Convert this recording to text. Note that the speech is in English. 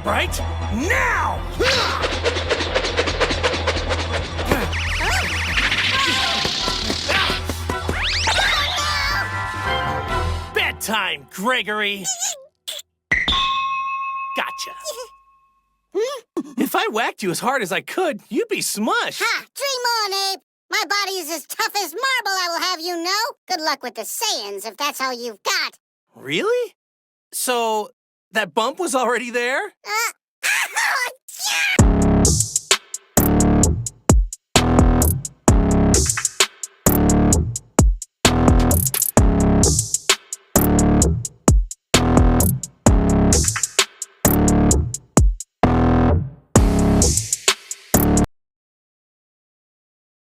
right now! Bedtime, Gregory! Gotcha. If I whacked you as hard as I could, you'd be smushed. Ha! Dream on, Abe! My body is as tough as marble, I will have you know. Good luck with the sayings, if that's all you've got. Really? So, that bump was already there?